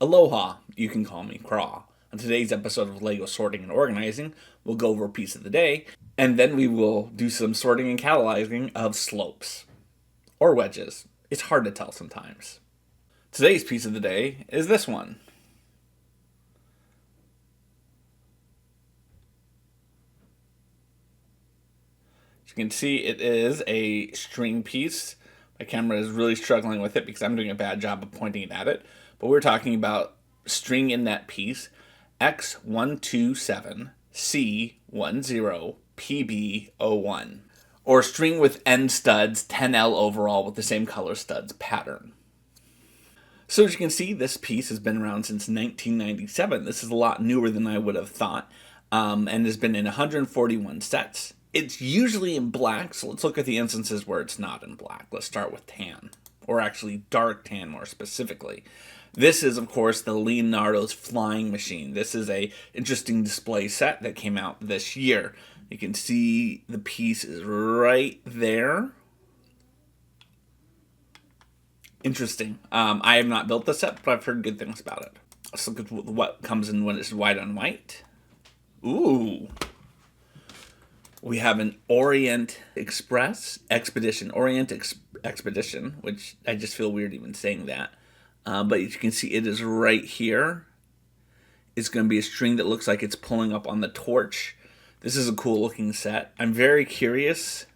Aloha, you can call me Craw. On today's episode of LEGO Sorting and Organizing, we'll go over a piece of the day, and then we will do some sorting and cataloging of slopes. Or wedges. It's hard to tell sometimes. Today's piece of the day is this one. As you can see, it is a string piece. My camera is really struggling with it because I'm doing a bad job of pointing it at it. But we're talking about string in that piece, X127C10PB01. Or string with end studs, 10L overall with the same color studs pattern. So as you can see, this piece has been around since 1997. This is a lot newer than I would have thought, and has been in 141 sets. It's usually in black, so let's look at the instances where it's not in black. Let's start with tan, or actually dark tan more specifically. This is, of course, the Leonardo's Flying Machine. This is a interesting display set that came out this year. You can see the piece is right there. Interesting. I have not built this set, but I've heard good things about it. Let's look at what comes in when it's white on white. Ooh. We have an Orient Expedition, which I just feel weird even saying that. But as you can see, it is right here. It's going to be a string that looks like it's pulling up on the torch. This is a cool looking set. I'm very curious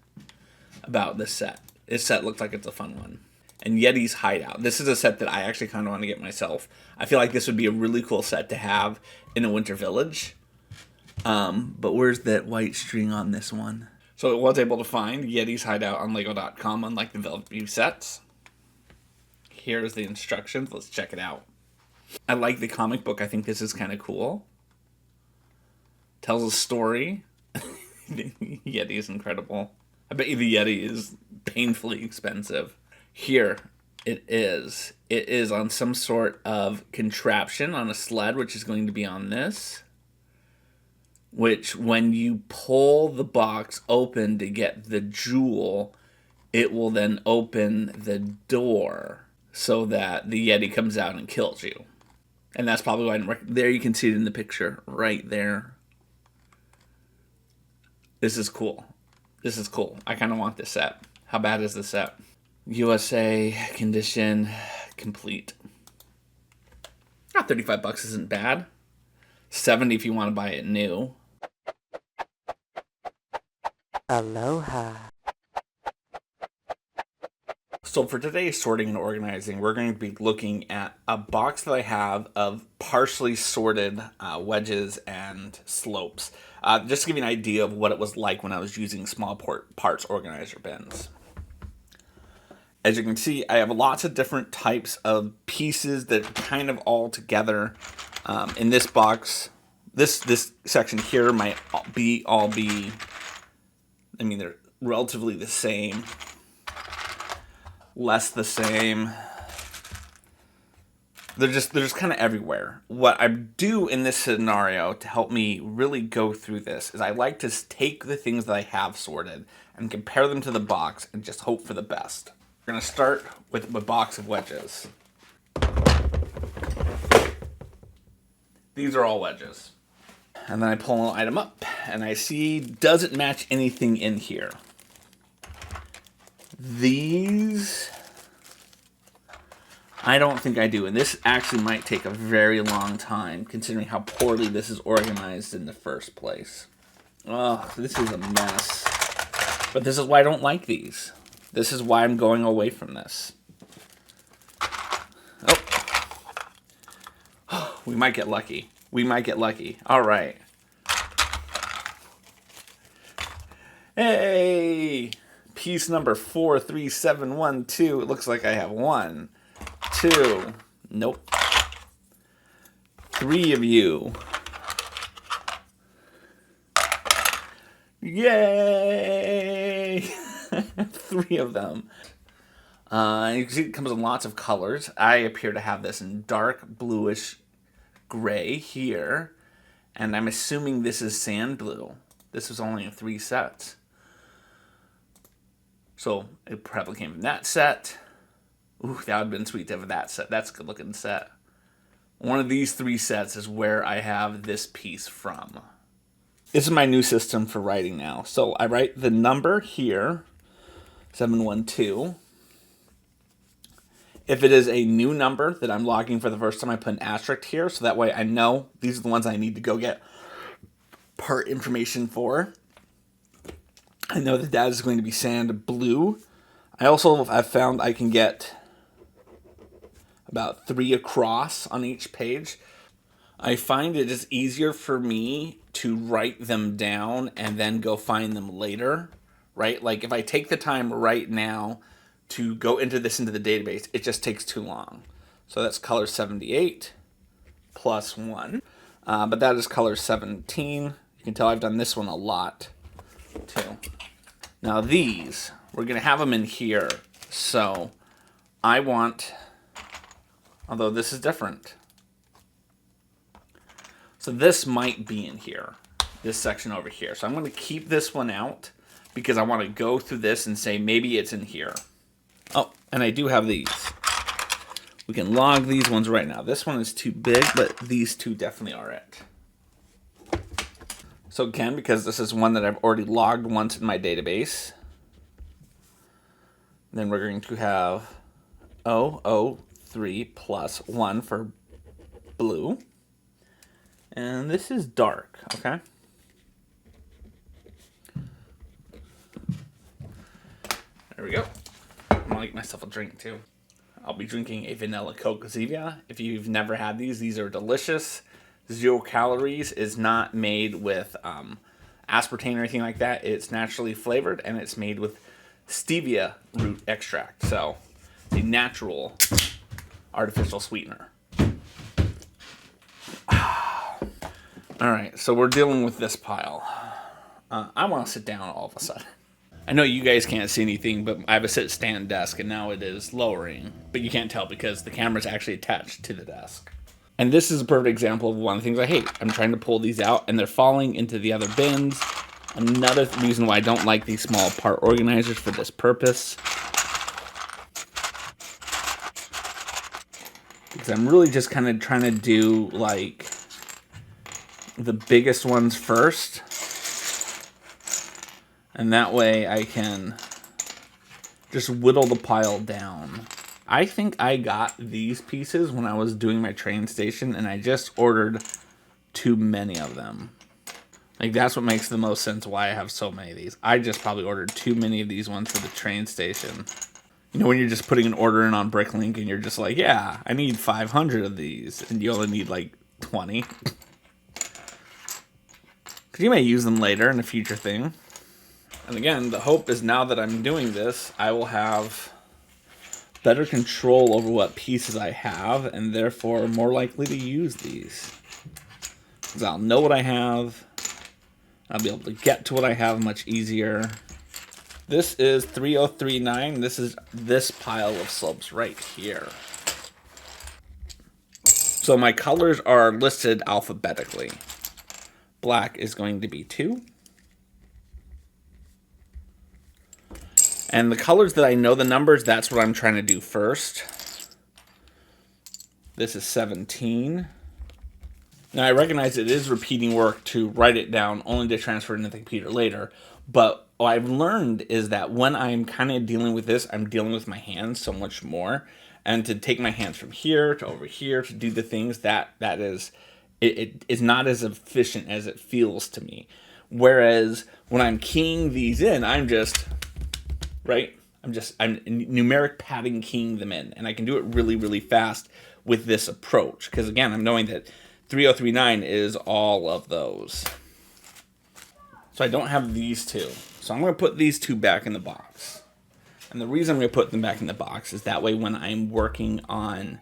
about this set. This set looks like it's a fun one. And Yeti's Hideout. This is a set that I actually kind of want to get myself. I feel like this would be a really cool set to have in a winter village. But where's that white string on this one? So it was able to find Yeti's Hideout on Lego.com, unlike the Velvet View sets. Here's the instructions. Let's check it out. I like the comic book. I think this is kind of cool. Tells a story. Yeti is incredible. I bet you the Yeti is painfully expensive. Here it is. It is on some sort of contraption on a sled, which is going to be on this. Which, when you pull the box open to get the jewel, it will then open the door so that the Yeti comes out and kills you. And that's probably why there you can see it in the picture, right there. This is cool. This is cool. I kind of want this set. How bad is this set? USA condition complete. $35 isn't bad. $70 if you want to buy it new. Aloha. So for today's sorting and organizing, we're going to be looking at a box that I have of partially sorted wedges and slopes. Just to give you an idea of what it was like when I was using small parts organizer bins. As you can see, I have lots of different types of pieces that are kind of all together. In this box, this section here might all be, I mean, they're relatively the same, less the same. They're just kind of everywhere. What I do in this scenario to help me really go through this is I like to take the things that I have sorted and compare them to the box and just hope for the best. We're going to start with a box of wedges. These are all wedges. And then I pull an item up and I see, does it match anything in here? These, I don't think I do. And this actually might take a very long time considering how poorly this is organized in the first place. Oh, this is a mess. But this is why I don't like these. This is why I'm going away from this. Oh, we might get lucky. We might get lucky. All right. Hey! Piece number 43712. It looks like I have 1, 2. Nope. 3 of you. Yay! 3 of them. You can see it comes in lots of colors. I appear to have this in dark bluish gray here. And I'm assuming this is sand blue. This was only in 3 sets. So it probably came from that set. Ooh, that would have been sweet to have that set. That's a good looking set. One of these 3 sets is where I have this piece from. This is my new system for writing now. So I write the number here, 712. If it is a new number that I'm logging for the first time, I put an asterisk here, so that way I know these are the ones I need to go get part information for. I know that is going to be sand blue. I've found I can get about 3 across on each page. I find it is easier for me to write them down and then go find them later, right? Like if I take the time right now to go into the database, it just takes too long. So that's color 78 plus 1. But that is color 17. You can tell I've done this one a lot too. Now these, we're going to have them in here. So I want, although this is different. So this might be in here, this section over here. So I'm going to keep this one out because I want to go through this and say maybe it's in here. Oh, and I do have these. We can log these ones right now. This one is too big, but these 2 definitely are it. So again, because this is one that I've already logged once in my database, then we're going to have 003 plus 1 for blue. And this is dark, okay? There we go. I'm gonna get myself a drink too. I'll be drinking a vanilla Coke Zevia. If you've never had these are delicious. 0 calories, is not made with aspartame or anything like that. It's naturally flavored and it's made with stevia root extract. So, a natural artificial sweetener. Alright, so we're dealing with this pile. I want to sit down all of a sudden. I know you guys can't see anything, but I have a sit-stand desk and now it is lowering. But you can't tell because the camera's actually attached to the desk. And this is a perfect example of one of the things I hate. I'm trying to pull these out and they're falling into the other bins. Another reason why I don't like these small part organizers for this purpose. Because I'm really just kind of trying to do like the biggest ones first. And that way I can just whittle the pile down. I think I got these pieces when I was doing my train station and I just ordered too many of them. Like that's what makes the most sense why I have so many of these. I just probably ordered too many of these ones for the train station. You know when you're just putting an order in on Bricklink and you're just like, yeah, I need 500 of these and you only need like 20. Because you may use them later in a future thing. And again, the hope is now that I'm doing this, I will have better control over what pieces I have, and therefore more likely to use these. Because I'll know what I have, I'll be able to get to what I have much easier. This is 3039, this is this pile of slopes right here. So my colors are listed alphabetically. Black is going to be 2. And the colors that I know the numbers, that's what I'm trying to do first. This is 17. Now I recognize it is repeating work to write it down only to transfer it into the computer later. But what I've learned is that when I'm kind of dealing with this, I'm dealing with my hands so much more. And to take my hands from here to over here to do the things that is, it is not as efficient as it feels to me. Whereas when I'm keying these in, I'm just... right? I'm numeric padding keying them in. And I can do it really, really fast with this approach. Because again, I'm knowing that 3039 is all of those. So I don't have these 2. So I'm going to put these 2 back in the box. And the reason I'm going to put them back in the box is that way when I'm working on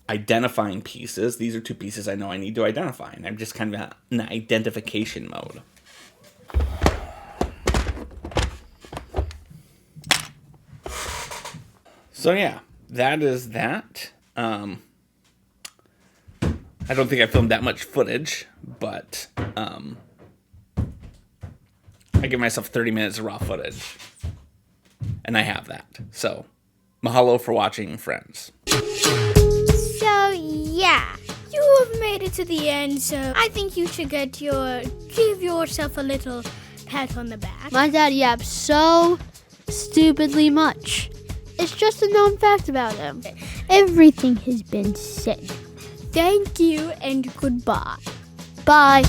identifying pieces, these are 2 pieces I know I need to identify. And I'm just kind of in an identification mode. So yeah, that is that. I don't think I filmed that much footage, but I give myself 30 minutes of raw footage. And I have that. So, mahalo for watching, friends. So yeah, made it to the end, so I think you should give yourself a little pat on the back. My dad yaps so stupidly much. It's just a known fact about him. Everything has been said. Thank you and goodbye. Bye.